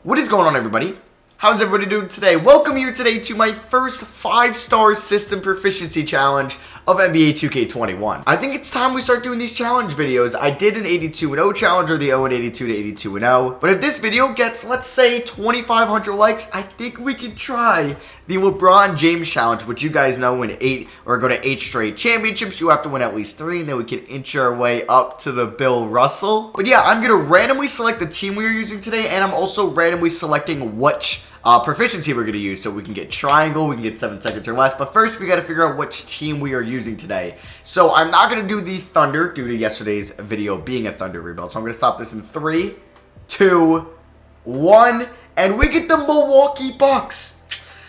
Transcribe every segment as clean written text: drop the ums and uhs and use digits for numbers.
What is going on, everybody? How's everybody doing today? Welcome here today to my first 5-star system proficiency challenge of NBA 2K21. I think it's time we start doing these challenge videos. I did an 82-0 challenge, or the 0-82 to 82-0. But if this video gets, let's say, 2,500 likes, I think we can try the LeBron James challenge, which you guys know go to 8 straight championships. You have to win at least 3, and then we can inch our way up to the Bill Russell. But yeah, I'm going to randomly select the team we are using today, and I'm also randomly selecting which proficiency we're going to use, so we can get triangle, we can get 7 seconds or less. But first, we got to figure out which team we are using today. So I'm not going to do the Thunder due to yesterday's video being a Thunder rebuild. So I'm going to stop this in 3, 2, 1, and we get the Milwaukee Bucks.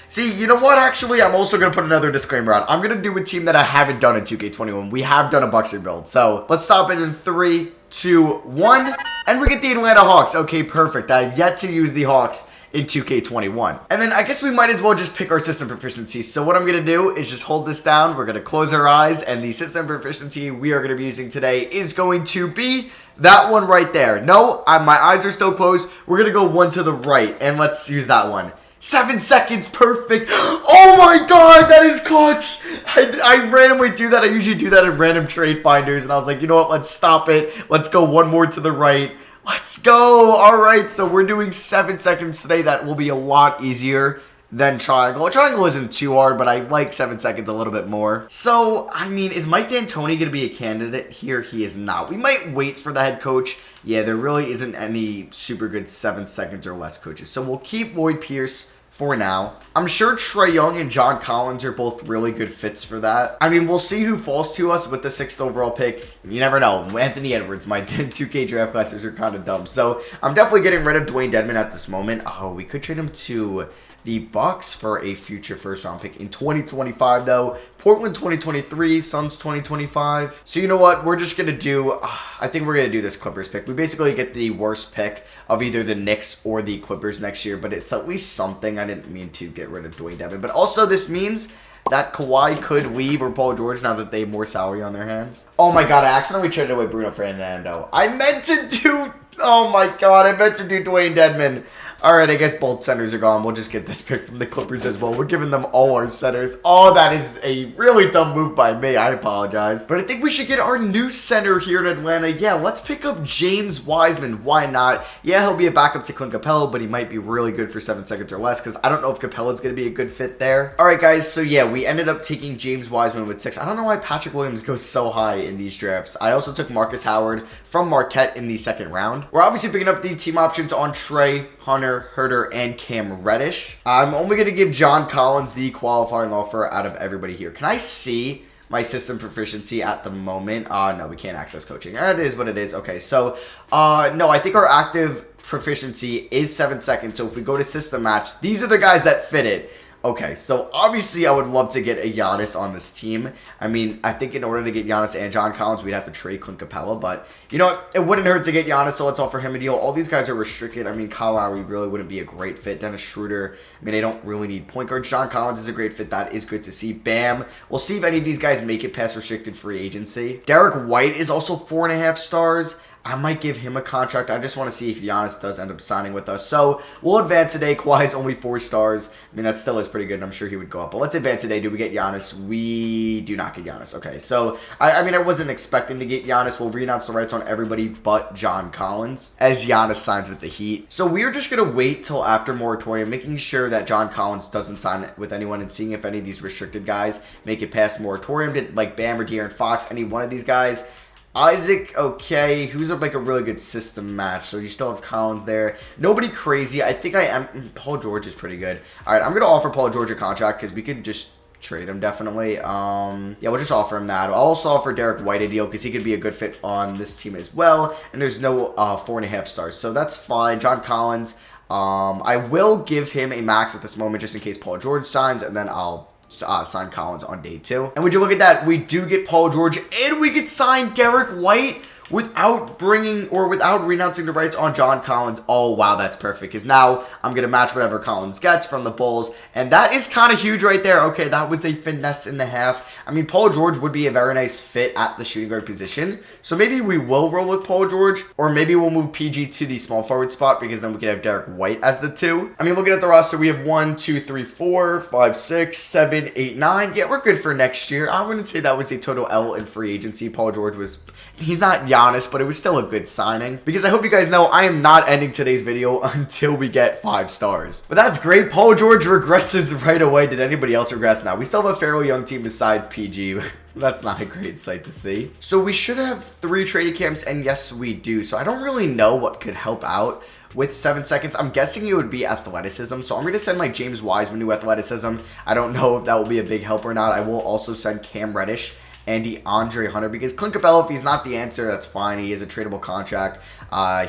See, you know what? Actually, I'm also going to put another disclaimer on. I'm going to do a team that I haven't done in 2K21. We have done a Bucks rebuild. So let's stop it in 3, 2, 1, and we get the Atlanta Hawks. Okay, perfect. I've yet to use the Hawks in 2K21. And then I guess we might as well just pick our system proficiency. So what I'm going to do is just hold this down. We're going to close our eyes, and the system proficiency we are going to be using today is going to be that one right there. No, my eyes are still closed. We're going to go one to the right, and let's use that one. 7 seconds, perfect. Oh my god, that is clutch. I randomly do that. I usually do that in random trade finders, and I was like, you know what, let's stop it. Let's go one more to the right. Let's go. All right, so we're doing 7 seconds today. That will be a lot easier than triangle. Triangle isn't too hard, but I like 7 seconds a little bit more. So, I mean, is Mike D'Antoni going to be a candidate here? He is not. We might wait for the head coach. Yeah, there really isn't any super good 7 seconds or less coaches. So we'll keep Lloyd Pierce for now. I'm sure Trae Young and John Collins are both really good fits for that. I mean, we'll see who falls to us with the 6th overall pick. You never know. Anthony Edwards, my 2K draft classes are kind of dumb. So I'm definitely getting rid of Dwayne Dedmon at this moment. Oh, we could trade him to the Bucks for a future first-round pick in 2025, though. Portland 2023, Suns 2025. So you know what? We're just going to do, I think we're going to do this Clippers pick. We basically get the worst pick of either the Knicks or the Clippers next year, but it's at least something. I didn't mean to get rid of Dwayne Dedmon. But also this means that Kawhi could leave, or Paul George, now that they have more salary on their hands. Oh my god, I accidentally traded away Bruno Fernando. I meant to do Dwayne Dedmon. Alright, I guess both centers are gone. We'll just get this pick from the Clippers as well. We're giving them all our centers. Oh, that is a really dumb move by me. I apologize. But I think we should get our new center here in Atlanta. Yeah, let's pick up James Wiseman. Why not? Yeah, he'll be a backup to Clint Capella, but he might be really good for 7 seconds or less, because I don't know if Capella's going to be a good fit there. Alright, guys, so yeah, we ended up taking James Wiseman with 6. I don't know why Patrick Williams goes so high in these drafts. I also took Marcus Howard from Marquette in the 2nd round. We're obviously picking up the team options on Trey, Hunter, Herter, and Cam Reddish. I'm only going to give John Collins the qualifying offer out of everybody here. Can I see my system proficiency at the moment? No, we can't access coaching. It is what it is. Okay, so, no, I think our active proficiency is 7 seconds. So if we go to system match, these are the guys that fit it. Okay, so obviously I would love to get a Giannis on this team. I mean, I think in order to get Giannis and John Collins, we'd have to trade Clint Capella. But, you know what? It wouldn't hurt to get Giannis, so let's offer him a deal. All these guys are restricted. I mean, Kyle Lowry really wouldn't be a great fit. Dennis Schroeder, I mean, they don't really need point guards. John Collins is a great fit. That is good to see. Bam. We'll see if any of these guys make it past restricted free agency. Derek White is also 4.5 stars. I might give him a contract. I just want to see if Giannis does end up signing with us. So we'll advance today. Kawhi is only 4 stars. I mean, that still is pretty good. I'm sure he would go up. But let's advance today. Do we get Giannis? We do not get Giannis. Okay, so I mean, I wasn't expecting to get Giannis. We'll re-announce the rights on everybody but John Collins as Giannis signs with the Heat. So we're just going to wait till after moratorium, making sure that John Collins doesn't sign with anyone and seeing if any of these restricted guys make it past moratorium. Like Bam or De'Aaron Fox, any one of these guys. Isaac, okay. Who's like a really good system match? So you still have Collins there. Nobody crazy. I think I am. Paul George is pretty good. All right, I'm going to offer Paul George a contract because we could just trade him definitely. Yeah, we'll just offer him that. I'll also offer Derek White a deal because he could be a good fit on this team as well. And there's no 4.5 stars. So that's fine. John Collins, I will give him a max at this moment just in case Paul George signs, and then I'll sign Collins on day 2. And would you look at that? We do get Paul George, and we could sign Derek White. without renouncing the rights on John Collins. Oh, wow, that's perfect. Because now I'm going to match whatever Collins gets from the Bulls. And that is kind of huge right there. Okay, that was a finesse in the half. I mean, Paul George would be a very nice fit at the shooting guard position. So maybe we will roll with Paul George. Or maybe we'll move PG to the small forward spot because then we can have Derek White as the 2. I mean, looking at the roster, we have 1, 2, 3, 4, 5, 6, 7, 8, 9. Yeah, we're good for next year. I wouldn't say that was a total L in free agency. Paul George was... He's not Giannis, but it was still a good signing. Because I hope you guys know I am not ending today's video until we get 5 stars. But that's great. Paul George regresses right away. Did anybody else regress? Now, we still have a fairly young team besides PG. That's not a great sight to see. So we should have 3 trading camps, and yes, we do. So I don't really know what could help out with 7 seconds. I'm guessing it would be athleticism. So I'm going to send my James Wiseman to athleticism. I don't know if that will be a big help or not. I will also send Cam Reddish and DeAndre Hunter, because Clint Capella, if he's not the answer, that's fine. He is a tradable contract.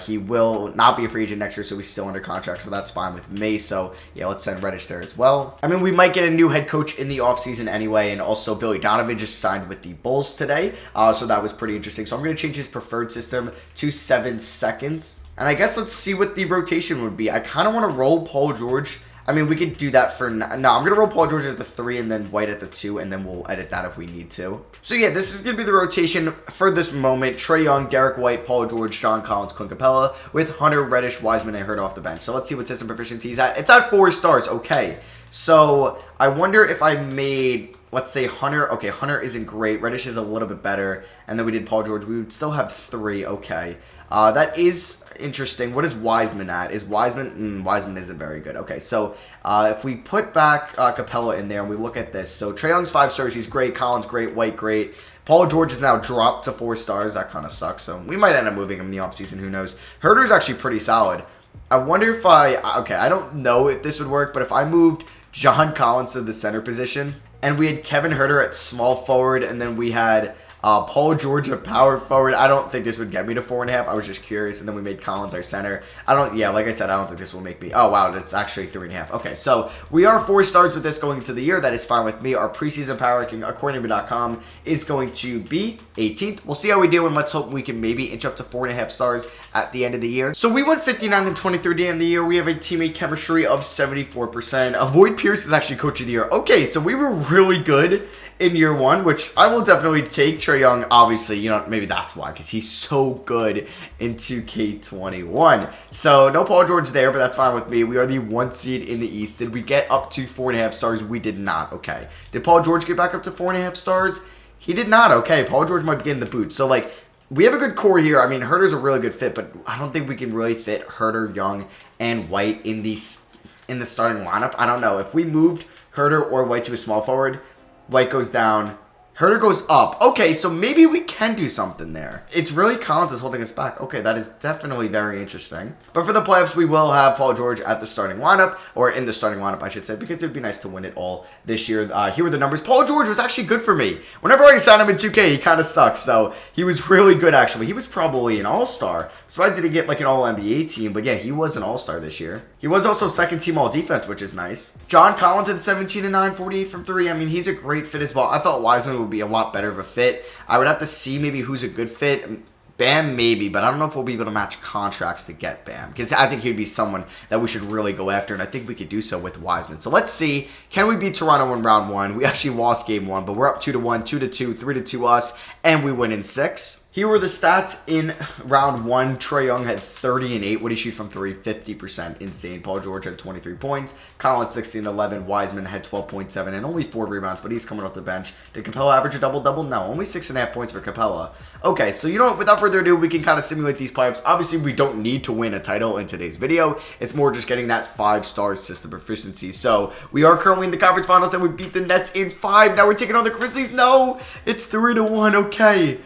He will not be a free agent next year, so he's still under contract, so that's fine with me. So, yeah, let's send Reddish there as well. I mean, we might get a new head coach in the offseason anyway, and also Billy Donovan just signed with the Bulls today, so that was pretty interesting. So I'm going to change his preferred system to 7 seconds. And I guess let's see what the rotation would be. I kind of want to roll Paul George. I mean, we could do that for... No, I'm going to roll Paul George at the 3 and then White at the 2, and then we'll edit that if we need to. So, yeah, this is going to be the rotation for this moment. Trae Young, Derek White, Paul George, John Collins, Clint Capella, with Hunter, Reddish, Wiseman, and Hurd off the bench. So, let's see what system proficiency he's at. It's at 4 stars. Okay. So, I wonder if I made... Let's say Hunter. Okay, Hunter isn't great. Reddish is a little bit better. And then we did Paul George. We would still have 3. Okay. That is interesting. What is Wiseman at? Is Wiseman... Wiseman isn't very good. Okay, so if we put back Capella in there and we look at this. So Trae Young's 5 stars. He's great. Collins great. White great. Paul George is now dropped to 4 stars. That kind of sucks. So we might end up moving him in the offseason. Who knows? Herder's actually pretty solid. I wonder if okay, I don't know if this would work, but if I moved John Collins to the center position and we had Kevin Herder at small forward and then we had... Paul George at power forward. I don't think this would get me to 4.5. I was just curious, and then we made Collins our center. Yeah, like I said, I don't think this will make me... Oh, wow, that's actually 3.5. Okay, so we are 4 stars with this going into the year. That is fine with me. Our preseason power ranking, according to me.com, is going to be 18th. We'll see how we do, and let's hope we can maybe inch up to 4.5 stars at the end of the year. So we went 59 and 23 day in the year. We have a teammate chemistry of 74%. Avoid Pierce is actually coach of the year. Okay, so we were really good in year 1, which I will definitely take. Trae Young, obviously, you know, maybe that's why, because he's so good in 2K21. So, no Paul George there, but that's fine with me. We are the 1 seed in the East. Did we get up to 4.5 stars? We did not. Okay. Did Paul George get back up to 4.5 stars? He did not. Okay. Paul George might be getting the boot. So, like, we have a good core here. I mean, Herder's a really good fit, but I don't think we can really fit Herder, Young, and White in the starting lineup. I don't know. If we moved Herder or White to a small forward, White goes down, Herder goes up. Okay, so maybe we can do something there. It's really Collins is holding us back. Okay, that is definitely very interesting. But for the playoffs, we will have Paul George at the starting lineup, or in the starting lineup, I should say, because it would be nice to win it all this year. Here were the numbers. Paul George was actually good for me. Whenever I signed him in 2K, he kind of sucks. So he was really good, actually. He was probably an all-star. So I didn't get like an all-NBA team, but yeah, he was an all-star this year. He was also second team all-defense, which is nice. John Collins at 17 and 9, 48 from 3. I mean, he's a great fit as well. I thought Wiseman would be a lot better of a fit. I would have to see maybe who's a good fit. Bam, maybe, but I don't know if we'll be able to match contracts to get Bam, because I think he'd be someone that we should really go after, and I think we could do so with Wiseman. So let's see. Can we beat Toronto in round 1? We actually lost game 1, but we're up 2-1, 2-2, 3-2 us, and we win in 6. Here were the stats in round 1. Trae Young had 30 and 8. What did he shoot from 3? 50%. Insane. Paul George had 23 points. Collins 16 and 11. Wiseman had 12.7 and only 4 rebounds, but he's coming off the bench. Did Capella average a double-double? No, only 6.5 points for Capella. Okay, so you know what? Without further ado, we can kind of simulate these playoffs. Obviously, we don't need to win a title in today's video. It's more just getting that 5-star system proficiency. So we are currently in the conference finals, and we beat the Nets in 5. Now we're taking on the Grizzlies. No, it's 3-1. Okay.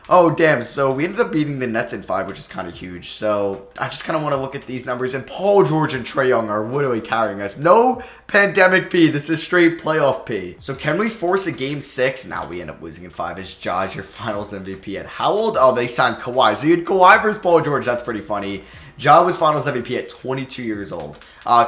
Oh, damn. So we ended up beating the Nets in 5, which is kind of huge. So I just kind of want to look at these numbers. And Paul George and Trae Young are literally carrying us. No pandemic P. This is straight playoff P. So can we force a game 6? Now we end up losing in 5. Is Josh your finals MVP at how old? Oh, they signed Kawhi. So you had Kawhi versus Paul George. That's pretty funny. Ja was Finals MVP at 22 years old.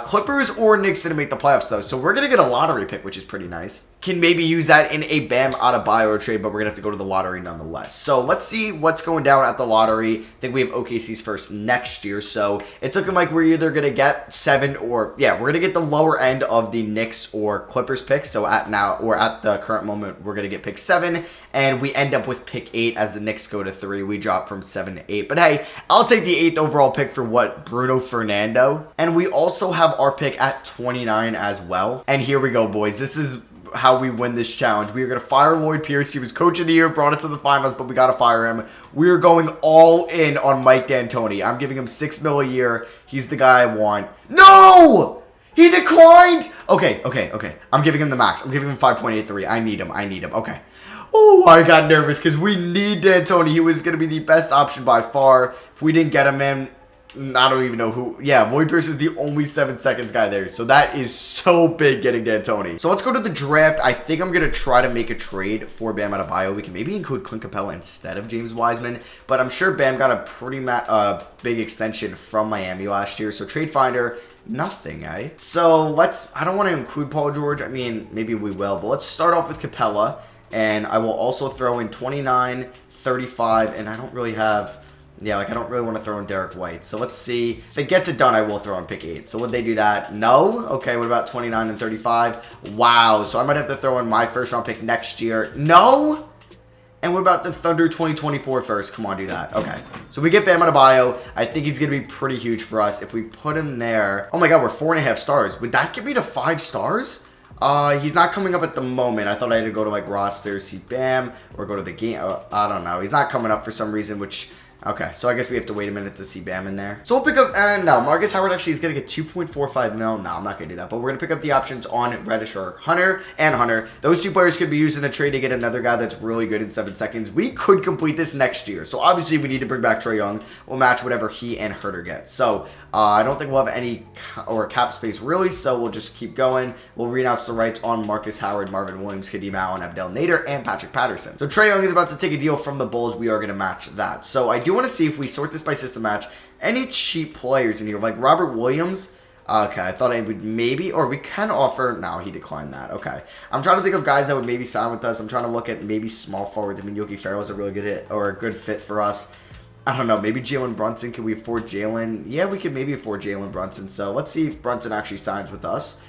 Clippers or Knicks didn't make the playoffs, though, so we're going to get a lottery pick, which is pretty nice. Can maybe use that in a Bam Adebayo trade, but we're going to have to go to the lottery nonetheless. So let's see what's going down at the lottery. I think we have OKC's first next year, so it's looking like we're either going to get 7 or, yeah, we're going to get the lower end of the Knicks or Clippers pick. So at the current moment, we're going to get pick 7, and we end up with pick 8 as the Knicks go to 3. We drop from 7 to 8. But hey, I'll take the 8th overall pick for what? Bruno Fernando. And we also have our pick at 29 as well. And here we go, boys. This is how we win this challenge. We are going to fire Lloyd Pierce. He was coach of the year, brought us to the finals, but we got to fire him. We are going all in on Mike D'Antoni. I'm giving him $6 million a year. He's the guy I want. No! He declined! Okay. I'm giving him the max. I'm giving him 5.83. I need him. Okay. Oh, I got nervous because we need D'Antoni. He was going to be the best option by far. If we didn't get him in, I don't even know who. Yeah, Lloyd Pierce is the only 7 seconds guy there. So that is so big getting D'Antoni. So let's go to the draft. I think I'm going to try to make a trade for Bam Adebayo. We can maybe include Clint Capella instead of James Wiseman. But I'm sure Bam got a pretty big extension from Miami last year. So trade finder, nothing, eh? So I don't want to include Paul George. I mean, maybe we will. But let's start off with Capella. And I will also throw in 29, 35, and I don't really have... Yeah, I don't really want to throw in Derek White. So let's see. If it gets it done, I will throw in pick 8. So would they do that? No? Okay, what about 29 and 35? Wow, so I might have to throw in my first round pick next year. No? And what about the Thunder 2024 first? Come on, do that. Okay. So we get Bam Adebayo. I think he's going to be pretty huge for us. If we put him there... Oh my god, we're 4.5 stars. Would that get me to 5 stars? He's not coming up at the moment. I thought I had to go to, roster, see Bam, or go to the game. I don't know. He's not coming up for some reason, which... Okay, so I guess we have to wait a minute to see Bam in there. So we'll pick up, and no, Marcus Howard actually is going to get 2.45 mil. No, I'm not going to do that. But we're going to pick up the options on Reddish or Hunter and Hunter. Those 2 players could be used in a trade to get another guy that's really good in 7 seconds. We could complete this next year. So obviously we need to bring back Trae Young. We'll match whatever he and Herter get. So I don't think we'll have any cap space really, so we'll just keep going. We'll re-announce the rights on Marcus Howard, Marvin Williams, Kadeem Allen, Abdel Nader, and Patrick Patterson. So Trae Young is about to take a deal from the Bulls. We are going to match that. So I do want to see if we sort this by system match, any cheap players in here, like Robert Williams. Okay, I thought I would maybe, or we can offer, no, he declined that. Okay. I'm trying to think of guys that would maybe sign with us. I'm trying to look at maybe small forwards. I mean, Yogi Ferrell is a really good hit, or a good fit for us. I don't know, maybe Jalen Brunson. Can we afford Jalen? Yeah, we could maybe afford Jalen Brunson. So let's see if Brunson actually signs with us.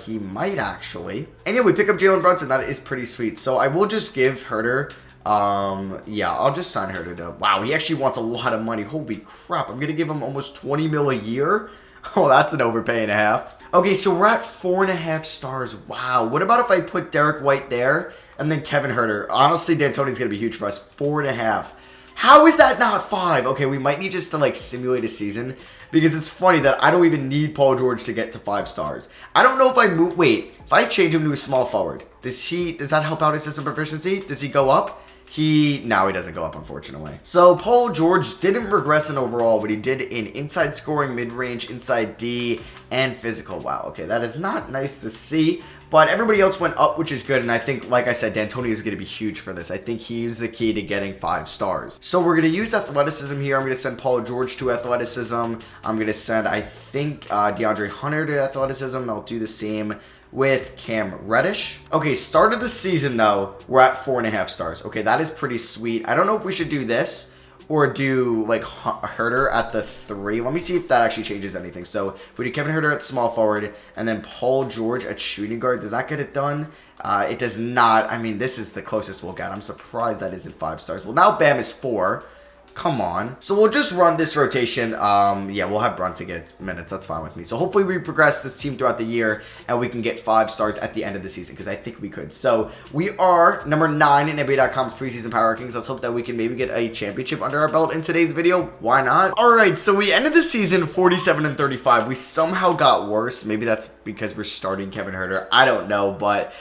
He might actually. And yeah, we pick up Jalen Brunson. That is pretty sweet. So I will just give Herter, yeah, I'll just sign Herter to, wow, he actually wants a lot of money. Holy crap, I'm going to give him almost 20 mil a year. Oh, that's an overpay and a half. Okay, so we're at 4.5 stars. Wow, what about if I put Derek White there and then Kevin Herter? Honestly, D'Antoni's going to be huge for us. 4.5. How is that not 5? Okay, we might need just to simulate a season, because it's funny that I don't even need Paul George to get to 5 stars. I don't know if I move, wait, if I change him to a small forward, does that help out his system proficiency? Does he go up? No, he doesn't go up, unfortunately. So Paul George didn't regress in overall, but he did in inside scoring, mid-range, inside D, and physical. Wow, okay, that is not nice to see. But everybody else went up, which is good. And I think, like I said, D'Antoni is going to be huge for this. I think he's the key to getting 5 stars. So we're going to use athleticism here. I'm going to send Paul George to athleticism. I'm going to send, I think, DeAndre Hunter to athleticism. I'll do the same with Cam Reddish. Okay, start of the season, though, we're at 4.5 stars. Okay, that is pretty sweet. I don't know if we should do this or do Herter at the 3. Let me see if that actually changes anything. So if we do Kevin Herter at small forward and then Paul George at shooting guard, does that get it done? It does not. I mean, this is the closest we'll get. I'm surprised that isn't 5 stars. Well, now Bam is 4. Come on. So we'll just run this rotation. Yeah, we'll have Brunson get minutes. That's fine with me. So hopefully we progress this team throughout the year and we can get 5 stars at the end of the season, because I think we could. So we are number 9 in NBA.com's preseason power rankings. Let's hope that we can maybe get a championship under our belt in today's video. Why not? All right, so we ended the season 47 and 35. We somehow got worse. Maybe that's because we're starting Kevin Herter. I don't know, but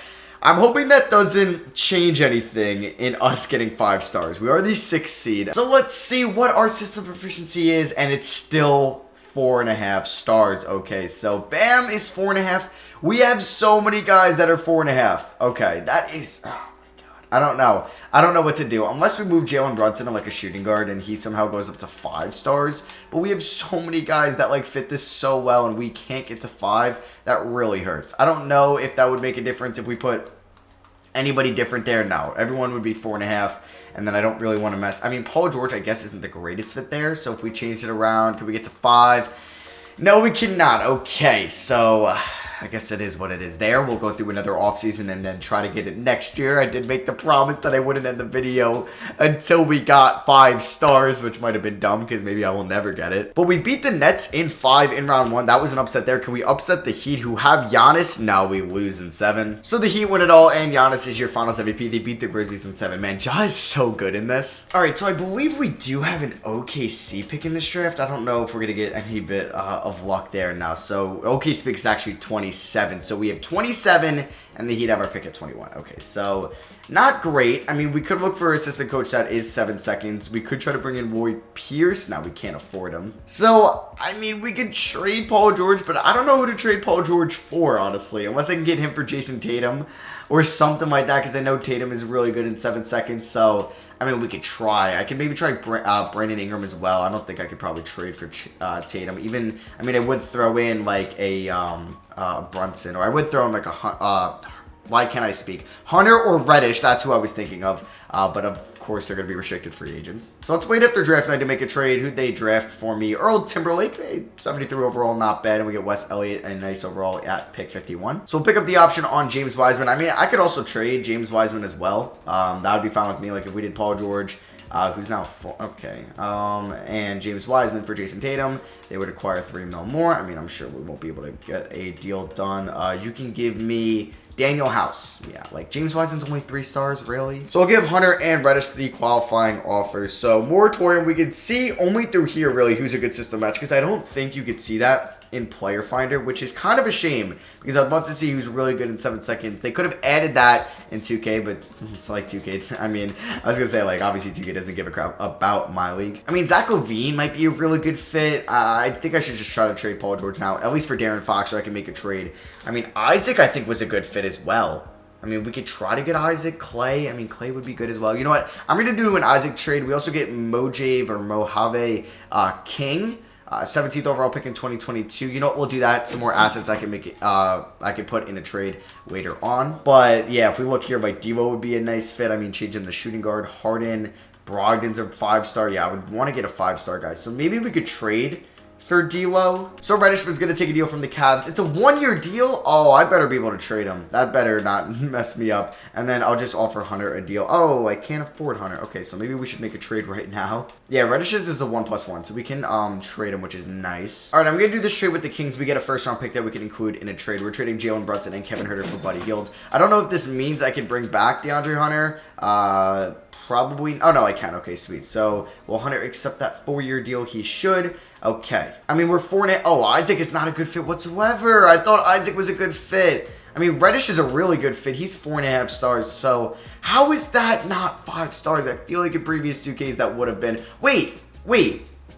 I'm hoping that doesn't change anything in us getting 5 stars. We are the 6th seed. So let's see what our system proficiency is, and it's still 4.5 stars. Okay, so Bam is 4.5. We have so many guys that are 4.5. Okay, that is, oh my god. I don't know. I don't know what to do. Unless we move Jalen Brunson to like a shooting guard and he somehow goes up to 5 stars. But we have so many guys that like fit this so well and we can't get to 5. That really hurts. I don't know if that would make a difference if we put anybody different there. No. Everyone would be 4.5. And then I don't really want to mess. I mean, Paul George, I guess, isn't the greatest fit there. So if we change it around, could we get to 5? No, we cannot. Okay, so I guess it is what it is there. We'll go through another offseason and then try to get it next year. I did make the promise that I wouldn't end the video until we got 5 stars, which might have been dumb because maybe I will never get it. But we beat the Nets in 5 in round 1. That was an upset there. Can we upset the Heat who have Giannis? No, we lose in 7. So the Heat win it all and Giannis is your finals MVP. They beat the Grizzlies in 7. Man, Ja is so good in this. All right, so I believe we do have an OKC pick in this draft. I don't know if we're going to get any bit of luck there now. So OKC pick is actually 27. So we have 27 and the Heat have our pick at 21. Okay, so not great. I mean, we could look for assistant coach that is 7 seconds. We could try to bring in Roy Pierce. Now we can't afford him. So, I mean, we could trade Paul George, but I don't know who to trade Paul George for, honestly. Unless I can get him for Jason Tatum or something like that, because I know Tatum is really good in 7 seconds. So, I mean, we could try. I could maybe try Brandon Ingram as well. I don't think I could probably trade for Tatum. Even, I mean, I would throw in like a Brunson, or I would throw in like a why can't I speak? Hunter or Reddish, that's who I was thinking of. But of course, they're going to be restricted free agents. So let's wait after draft night to make a trade. Who'd they draft for me? Earl Timberlake, 73 overall, not bad. And we get Wes Elliott, a nice overall at pick 51. So we'll pick up the option on James Wiseman. I mean, I could also trade James Wiseman as well. That would be fine with me. Like if we did Paul George, who's now 4. Okay. And James Wiseman for Jason Tatum. They would acquire $3 million more. I mean, I'm sure we won't be able to get a deal done. You can give me Daniel House. Yeah, like James Wiseman's only 3 stars, really? So I'll give Hunter and Reddish the qualifying offers. So moratorium, we could see only through here, really, who's a good system match, because I don't think you could see that in Player Finder, which is kind of a shame, because I'd love to see who's really good in 7 seconds. They could have added that in 2K, but it's like 2K. I mean, I was going to say, like, obviously 2K doesn't give a crap about my league. I mean, Zach LaVine might be a really good fit. I think I should just try to trade Paul George now, at least for Darren Fox, so I can make a trade. I mean, Isaac, I think, was a good fit as well. I mean, we could try to get Isaac. Clay, I mean, Clay would be good as well. You know what? I'm going to do an Isaac trade. We also get Mojave or Mojave King. 17th overall pick in 2022. You know what? We'll do that. Some more assets I can make it. I can put in a trade later on. But yeah, if we look here, like Devo would be a nice fit. I mean, change him to shooting guard. Harden, Brogdon's a 5-star. Yeah, I would want to get a 5-star guy. So maybe we could trade for D'Lo. So Reddish was going to take a deal from the Cavs. It's a 1-year deal. Oh, I better be able to trade him. That better not mess me up. And then I'll just offer Hunter a deal. Oh, I can't afford Hunter. Okay, so maybe we should make a trade right now. Yeah, Reddish's is a 1+1, so we can trade him, which is nice. All right, I'm going to do this trade with the Kings. We get a first-round pick that we can include in a trade. We're trading Jalen Brunson and Kevin Huerter for Buddy Hield. I don't know if this means I can bring back DeAndre Hunter. Probably. Oh, no, I can. Okay, sweet. So, will Hunter accept that 4-year deal? He should. Okay. I mean, we're 4.5. Oh, Isaac is not a good fit whatsoever. I thought Isaac was a good fit. I mean, Reddish is a really good fit. He's 4.5 stars. So, how is that not 5 stars? I feel like in previous 2Ks that would have been. Wait.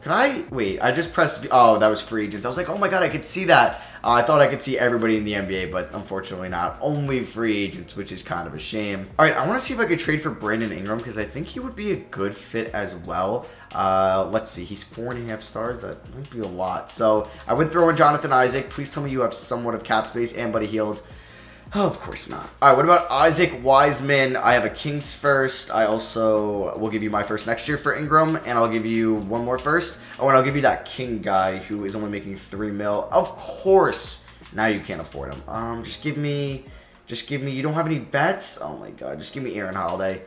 Could I? Wait, I just pressed. Oh, that was free agents. I was like, oh my god, I could see that. I thought I could see everybody in the NBA, but unfortunately not. Only free agents, which is kind of a shame. All right, I want to see if I could trade for Brandon Ingram, because I think he would be a good fit as well. Let's see. He's 4.5 stars. That might be a lot. So I would throw in Jonathan Isaac. Please tell me you have somewhat of cap space and Buddy Hield. Oh, of course not. All right, what about Isaac Wiseman? I have a Kings first. I also will give you my first next year for Ingram, and I'll give you one more first. Oh, and I'll give you that King guy who is only making $3 million. Of course. Now you can't afford him. Just give me, you don't have any bets? Oh my god, just give me Aaron Holiday.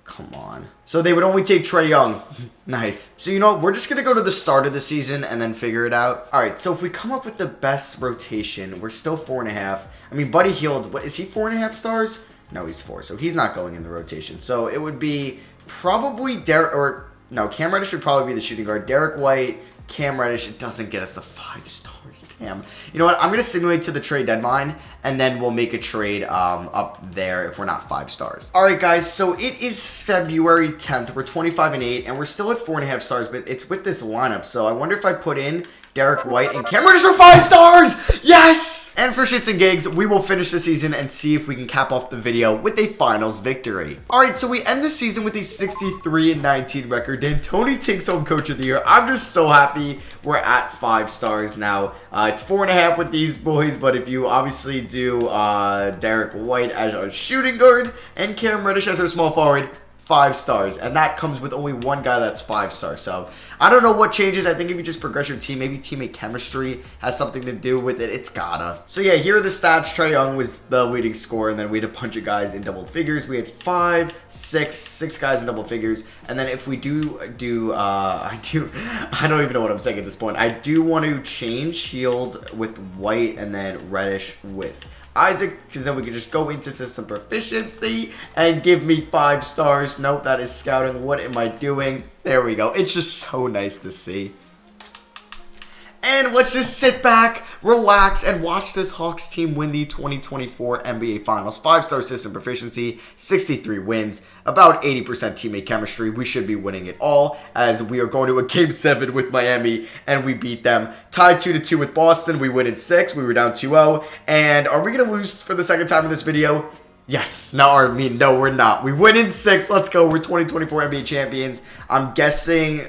Come on. So they would only take Trae Young. Nice. So, you know what? We're just going to go to the start of the season and then figure it out. All right. So if we come up with the best rotation, we're still 4.5. I mean, Buddy Hield, what is he 4.5 stars? No, he's 4. So he's not going in the rotation. So it would be probably Cam Reddish would probably be the shooting guard. Derek White, Cam Reddish. It doesn't get us the 5 stars. Damn. You know what? I'm going to simulate to the trade deadline, and then we'll make a trade up there if we're not 5 stars. All right, guys. So it is February 10th. We're 25-8, and we're still at 4.5 stars, but it's with this lineup. So I wonder if I put in Derek White and Cam Reddish for 5 stars. Yes! And for shits and gigs, we will finish the season and see if we can cap off the video with a finals victory. Alright, so we end the season with a 63-19 record. D'Antoni takes home Coach of the Year. I'm just so happy we're at 5 stars now. It's 4.5 with these boys, but if you obviously do Derek White as our shooting guard and Cam Reddish as our small forward, 5 stars, and that comes with only one guy that's 5 stars. So I don't know what changes. I think if you just progress your team, maybe teammate chemistry has something to do with it. It's gotta. So yeah, here are the stats. Trae Young was the leading scorer, and then we had a bunch of guys in double figures. We had 5, 6 guys in double figures, and then if we I don't even know what I'm saying at this point. I do want to change Hield with White and then Reddish with Isaac, because then we can just go into system proficiency and give me 5 stars. Nope, that is scouting. What am I doing? There we go. It's just so nice to see. And let's just sit back, relax, and watch this Hawks team win the 2024 NBA Finals. 5-star system proficiency, 63 wins, about 80% teammate chemistry. We should be winning it all, as we are going to a Game 7 with Miami, and we beat them. Tied 2-2 with Boston. We win in 6. We were down 2-0. And are we going to lose for the second time in this video? Yes. No, we're not. We win in 6. Let's go. We're 2024 NBA champions. I'm guessing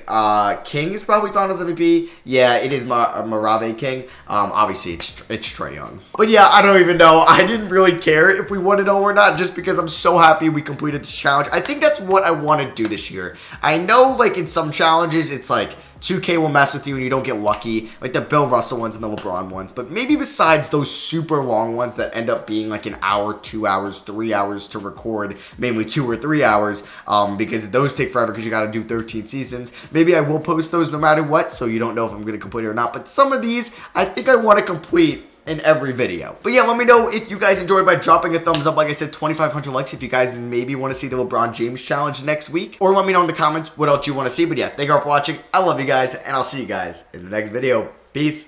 King is probably Finals MVP. Yeah, it is Marave King. Obviously, it's Trae Young. But yeah, I don't even know. I didn't really care if we won it all or not, just because I'm so happy we completed this challenge. I think that's what I want to do this year. I know, like, in some challenges, it's like 2K will mess with you and you don't get lucky, like the Bill Russell ones and the LeBron ones. But maybe besides those super long ones that end up being like an hour, 2 hours, 3 hours to record, mainly 2 or 3 hours, because those take forever because you got to do 13 seasons. Maybe I will post those no matter what, so you don't know if I'm going to complete it or not. But some of these, I think I want to complete in every video. But yeah, let me know if you guys enjoyed by dropping a thumbs up. Like I said, 2,500 likes if you guys maybe want to see the LeBron James challenge next week. Or let me know in the comments what else you want to see. But yeah, thank you all for watching. I love you guys, and I'll see you guys in the next video. Peace.